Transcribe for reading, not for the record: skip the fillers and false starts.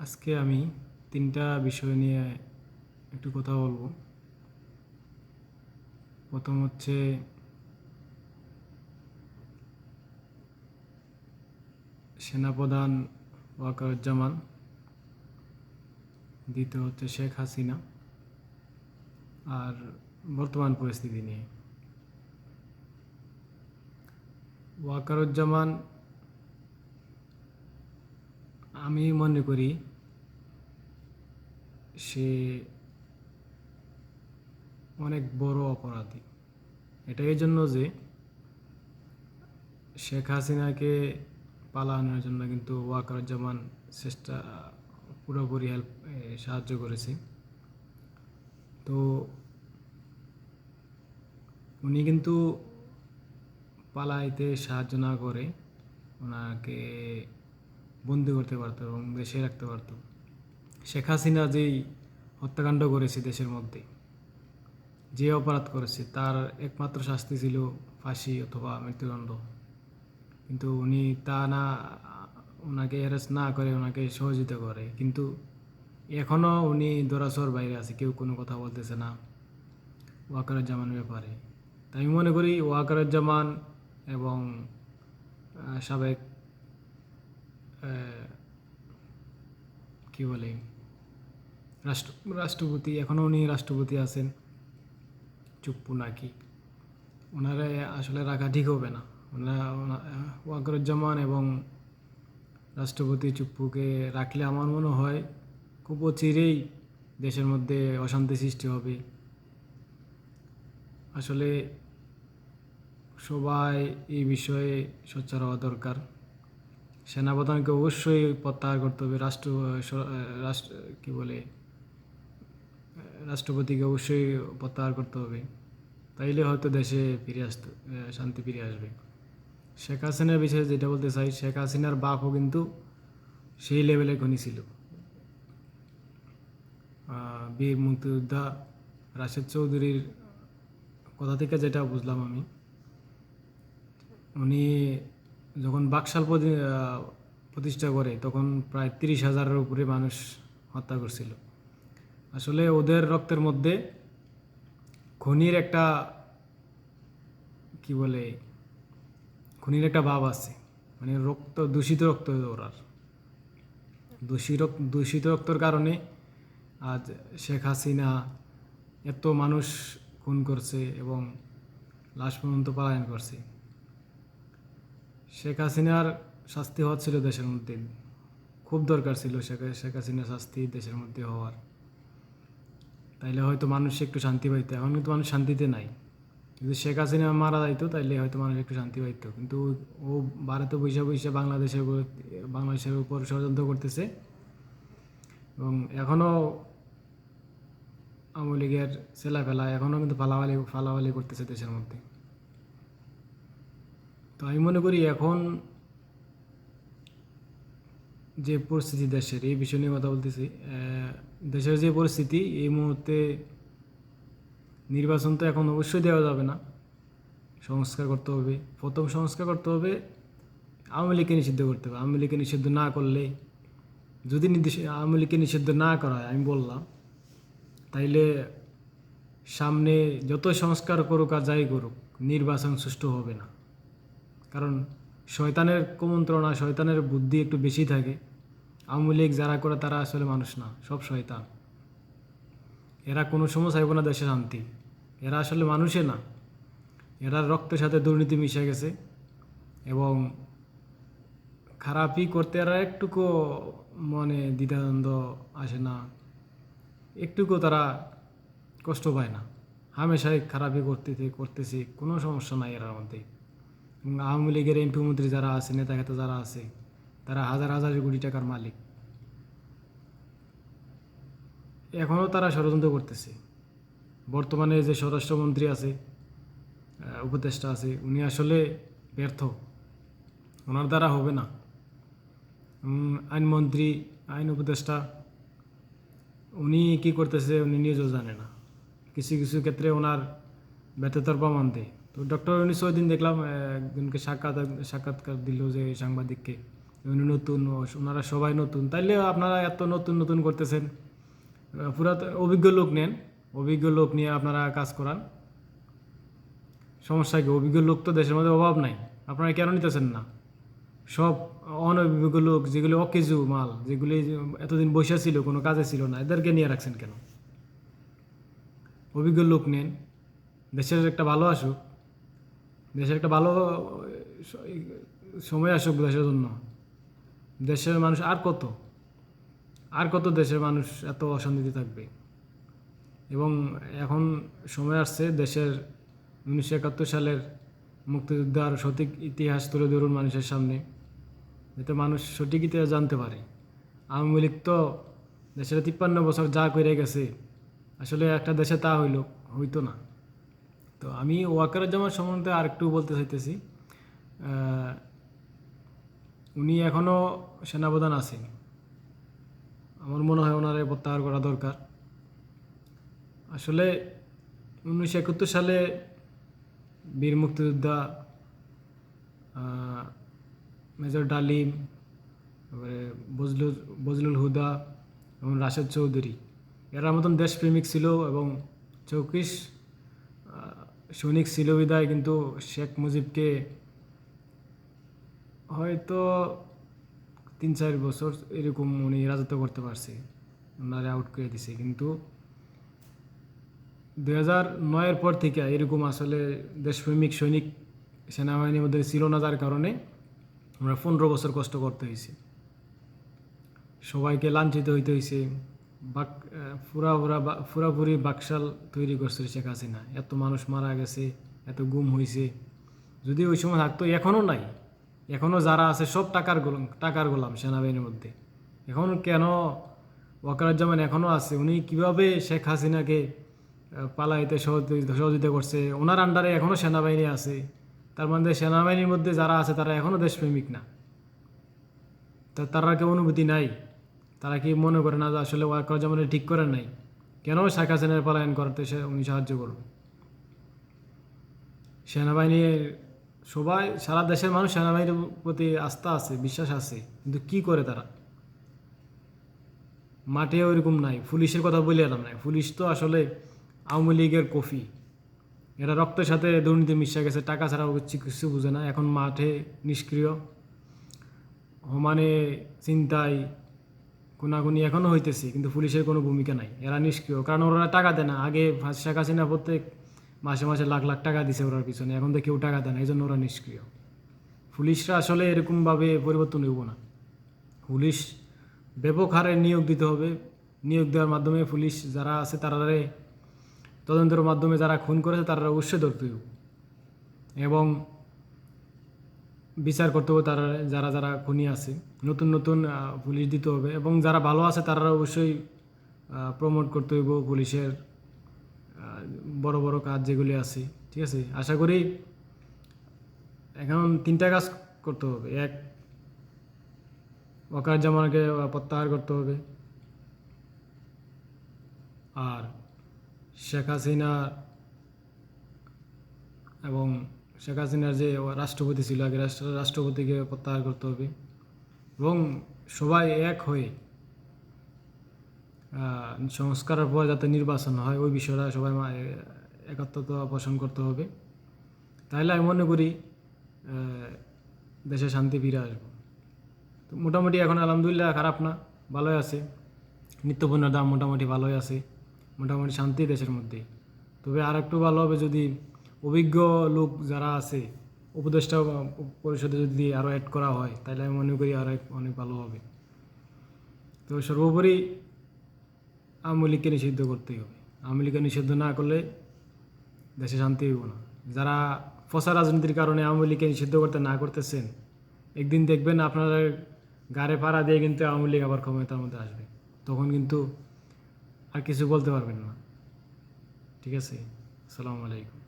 আজকে আমি ৩টা বিষয় নিয়ে একটু কথা বলবো। প্রথম হচ্ছে সেনাপ্রধান ওয়াকারুজ্জামান, দ্বিতীয় হচ্ছে শেখ হাসিনা, আর বর্তমান পরিস্থিতি নিয়ে। ওয়াকারুজ্জামান, আমি মনে করি সে অনেক বড় অপরাধী। এটা এই জন্য যে শেখ হাসিনাকে পালানোর জন্য কিন্তু ওয়াকারুজ্জামান চেষ্টা পুরোপুরি সাহায্য করেছে। তো উনি কিন্তু পালাইতে সাহায্য না করে ওনাকে বন্দি করতে পারতো এবং দেশে রাখতে পারতো। শেখ হাসিনা যেই হত্যাকাণ্ড করেছে দেশের মধ্যে, যে অপরাধ করেছে, তার একমাত্র শাস্তি ছিল ফাঁসি অথবা মৃত্যুদণ্ড। কিন্তু উনি তা না, ওনাকে অ্যারেস্ট না করে ওনাকে সহযোগিতা করে। কিন্তু এখনও উনি ধরাছোঁয়ার বাইরে আছে, কেউ কোনো কথা বলতেছে না ওয়াকারুজ্জামানের ব্যাপারে। তাই আমি মনে করি ওয়াকারুজ্জামান এবং সাবেক কি বলে রাষ্ট্রপতি, এখনও উনি রাষ্ট্রপতি আছেন, চুপ্পু নাকি, ওনারা আসলে রাখা ঠিক হবে না। ওয়াকারুজ্জামান এবং রাষ্ট্রপতি চুপ্পুকে রাখলে আমার মনে হয় খুব অচিরেই দেশের মধ্যে অশান্তি সৃষ্টি হবে। আসলে সবাই এই বিষয়ে সোচ্চার হওয়া দরকার। সেনাপ্রধানকে অবশ্যই প্রত্যাহার করতে হবে। রাষ্ট্র কি বলে রাষ্ট্রপতিকে অবশ্যই প্রত্যাহার করতে হবে। তাইলে হয়তো দেশে শান্তি ফিরে আসবে। শেখ হাসিনার বিষয়ে যেটা বলতে চাই, শেখ হাসিনার বাপও কিন্তু সেই লেভেলে খনি ছিল। বীর মুক্তিযোদ্ধা রাশেদ চৌধুরীর কথা থেকে যেটা বুঝলাম আমি, উনি যখন বাকশাল প্রতিষ্ঠা করে তখন প্রায় 30,000-এর উপরে মানুষ হত্যা করছিল। আসলে ওদের রক্তের মধ্যে খনির একটা কি বলে খনির একটা ভাব আছে, মানে দূষিত রক্ত ওরার। দূষিত রক্তর কারণে আজ শেখ হাসিনা এত মানুষ খুন করছে এবং লাশ পর্যন্ত পলায়ন করছে। শেখ হাসিনার শাস্তি হচ্ছিল দেশের মধ্যে, খুব দরকার ছিল শেখ হাসিনার শাস্তি দেশের মধ্যে হওয়ার। তাইলে হয়তো মানুষ একটু শান্তি পাইতো। এখন কিন্তু মানুষ শান্তিতে নাই। যদি শেখ হাসিনা মারা যাইতো তাইলে হয়তো মানুষ একটু শান্তি পাইতো। কিন্তু ও ভারতে বসে বাংলাদেশের উপর ষড়যন্ত্র করতেছে এবং এখনও আওয়ামী লীগের ছেলেপেলা এখনও কিন্তু ফালাফালি করতেছে দেশের মধ্যে। তো আমি মনে করি এখন যে পরিস্থিতি দেশের, এই বিষয় নিয়ে কথা বলতেছি, দেশের যে পরিস্থিতি এই মুহূর্তে, নির্বাচন তো এখন অবশ্যই দেওয়া যাবে না, সংস্কার করতে হবে। প্রথম সংস্কার করতে হবে, আওয়ামী লীগকে নিষিদ্ধ করতে হবে। আওয়ামী লীগকে নিষিদ্ধ না করলে, যদি আওয়ামী লীগকে নিষিদ্ধ না করা হয়, আমি বললাম, তাইলে সামনে যত সংস্কার করুক আর যাই করুক, নির্বাচন সুষ্ঠু হবে না। কারণ শয়তানের কুমন্ত্রণা, শয়তানের বুদ্ধি একটু বেশি থাকে। আওয়ামী লীগ যারা করে তারা আসলে মানুষ না, সব শয়তান। এরা কোনো সময় চাইব না দেশে শান্তি। এরা আসলে মানুষে না, এরা রক্তের সাথে দুর্নীতি মিশে গেছে এবং খারাপই করতে এরা একটুকু মনে দ্বিধাদ্বন্দ্ব আসে না, একটুকু তারা কষ্ট পায় না। হামেশাই খারাপই করতেছে, কোনো সমস্যা নাই এর মধ্যে। এবং আওয়ামী লীগের এমপি মন্ত্রী যারা আছে, নেতা খেতা যারা আছে, তারা হাজার হাজার কোটি টাকার মালিক। এখনও তারা ষড়যন্ত্র করতেছে। বর্তমানে যে স্বরাষ্ট্রমন্ত্রী আছে, উপদেষ্টা আছে, উনি আসলে ব্যর্থ, ওনার দ্বারা হবে না। আইনমন্ত্রী, আইন উপদেষ্টা, উনি কি করতেছে উনি নিজেও জানে না। কিছু কিছু ক্ষেত্রে ওনার ব্যর্থতার প্রমাণ দেয়। তো ডক্টর ইউনূস ওই দিন দেখলাম একজনকে সাক্ষাৎকার দিল, যে সাংবাদিককে, উনি নতুন, ওনারা সবাই নতুন, তাইলে আপনারা এত নতুন নতুন করতেছেন। পুরাতন অভিজ্ঞ লোক নেন, অভিজ্ঞ লোক নিয়ে আপনারা কাজ করান। সমস্যা কি? অভিজ্ঞ লোক তো দেশের মধ্যে অভাব নাই, আপনারা কেন নিতেছেন না? সব অনভিজ্ঞ লোক, যেগুলি অকেজু মাল, যেগুলি এতদিন বসে ছিল, কোনো কাজে ছিল না, এদেরকে নিয়ে রাখছেন কেন? অভিজ্ঞ লোক নেন, দেশের একটা ভালো আসুক, দেশের একটা ভালো সময় আসুক দেশের জন্য। দেশের মানুষ আর কত দেশের মানুষ এত অশান্তিতে থাকবে? এবং এখন সময় আসছে দেশের 1971 সালের মুক্তিযোদ্ধার সঠিক ইতিহাস তুলে ধরুন মানুষের সামনে, যাতে মানুষ সঠিক ইতিহাস জানতে পারে। আওয়ামী লীগ তো দেশের 53 বছর যা করে গেছে, আসলে একটা দেশে তা হইতো না। তো আমি ওয়াকারুজ্জামান সম্বন্ধে আর একটু বলতে চাইতেছি। উনি এখনও সেনাপ্রধান আছেন, আমার মনে হয় ওনারে প্রত্যাহার করা দরকার। আসলে 1971 সালে বীর মুক্তিযোদ্ধা মেজর ডালিম, তারপরে বজলুল হুদা এবং রাশেদ চৌধুরী, এরা মতন দেশপ্রেমিক ছিল এবং চৌকিশ সৈনিক ছিল বিদায় কিন্তু শেখ মুজিবকে হয়তো 3-4 বছর এরকম উনি রাজত্ব করতে পারছে, ওনারে আউট করে দিছে। কিন্তু 2009-এর পর থেকে এরকম আসলে দেশপ্রেমিক সৈনিক সেনাবাহিনীর মধ্যে ছিল না, যার কারণে আমরা 15 বছর কষ্ট করতে হয়েছে, সবাইকে লাঞ্ছিত হইতে হয়েছে। পুরাপুরি বাকশাল তৈরি করছে শেখ হাসিনা। এত মানুষ মারা গেছে, এত গুম হয়েছে। যদি ওই সময় থাকতো, এখনও নাই, এখনও যারা আছে সব টাকার গোলাম সেনাবাহিনীর মধ্যে। এখন কেন ওয়াকারুজ্জামান এখনও আছে? উনি কিভাবে শেখ হাসিনাকে পালাইতে সহযোগিতা করছে? ওনার আন্ডারে এখনও সেনাবাহিনী আছে, তার মধ্যে সেনাবাহিনীর মধ্যে যারা আছে তারা এখনও দেশপ্রেমিক না। তারা কি অনুভূতি নাই? তারা কি মনে করে না যে আসলে ওয়াকারুজ্জামানের ঠিক করেন নাই? কেন শেখ হাসিনার পলায়ন করতে উনি সাহায্য করবে? সেনাবাহিনীর সবাই, সারা দেশের মানুষ সেনাবাহিনীর প্রতি আস্থা আছে, বিশ্বাস আছে, কিন্তু কি করে তারা? মাঠে ওইরকম নাই। পুলিশের কথা বলে এলাম নাই, পুলিশ তো আসলে আওয়ামী লীগের কফি, এরা রক্তের সাথে দুর্নীতি মিশে গেছে, টাকা ছাড়া কিছু বুঝে না। এখন মাঠে নিষ্ক্রিয়, সমানে চিন্তায় গুনাগুনি এখনও হইতেছে, কিন্তু পুলিশের কোনো ভূমিকা নাই, এরা নিষ্ক্রিয়। কারণ ওরা টাকা দেয় না। আগে শেখ হাসিনা প্রত্যেক মাসে মাসে লাখ লাখ টাকা দিছে ওরার পিছনে, এখন তো কেউ টাকা দেয় না, এই জন্য ওরা নিষ্ক্রিয়। পুলিশরা আসলে এরকমভাবে পরিবর্তন হইব না। পুলিশ ব্যাপক হারে নিয়োগ দিতে হবে। নিয়োগ দেওয়ার মাধ্যমে পুলিশ যারা আছে তারারে তদন্তের মাধ্যমে যারা খুন করেছে তারা অবশ্যই ধরতে হইব এবং বিচার করতে হবে তারা, যারা যারা খুনি আছে। নতুন নতুন পুলিশ দিতে হবে এবং যারা ভালো আছে তারা অবশ্যই প্রমোট করতে হইব পুলিশের বড় বড় কাজ যেগুলি আছে। ঠিক আছে, আশা করি এখন 3টা কাজ করতে হবে। এক, ওয়াকারুজ্জামানকে প্রত্যাহার করতে হবে। আর শেখ হাসিনা এবং শেখ হাসিনার যে রাষ্ট্রপতি ছিল আগে, রাষ্ট্রপতিকে প্রত্যাহার করতে হবে এবং সবাই এক হয়ে সংস্কারের পর যাতে নির্বাচন হয় ওই বিষয়টা সবাই একাত্মতা পোষণ করতে হবে। তাহলে আমি মনে করি দেশে শান্তি ফিরে আসবে। তো মোটামুটি এখন আলহামদুলিল্লাহ খারাপ না, ভালোই আছে। নিত্যপণ্যের দাম মোটামুটি ভালোই আছে, মোটামুটি শান্তি দেশের মধ্যে। তবে আর একটু ভালো হবে যদি অভিজ্ঞ লোক যারা আছে উপদেষ্টা পরিষদে যদি আরও অ্যাড করা হয়, তাহলে আমি মনে করি আরও অনেক ভালো হবে। তো সর্বোপরি আওয়ামী লীগকে নিষিদ্ধ করতেই হবে। আওয়ামী লীগকে নিষিদ্ধ না করলে দেশে শান্তি হইব না। যারা ফসা রাজনীতির কারণে আওয়ামী লীগকে নিষিদ্ধ করতে না করতেছেন, একদিন দেখবেন আপনারা গাড়ে পাড়া দিয়ে কিন্তু আওয়ামী লীগ আবার ক্ষমতার মধ্যে আসবে, তখন কিন্তু আর কিছু বলতে পারবেন না। ঠিক আছে, আসসালামু আলাইকুম।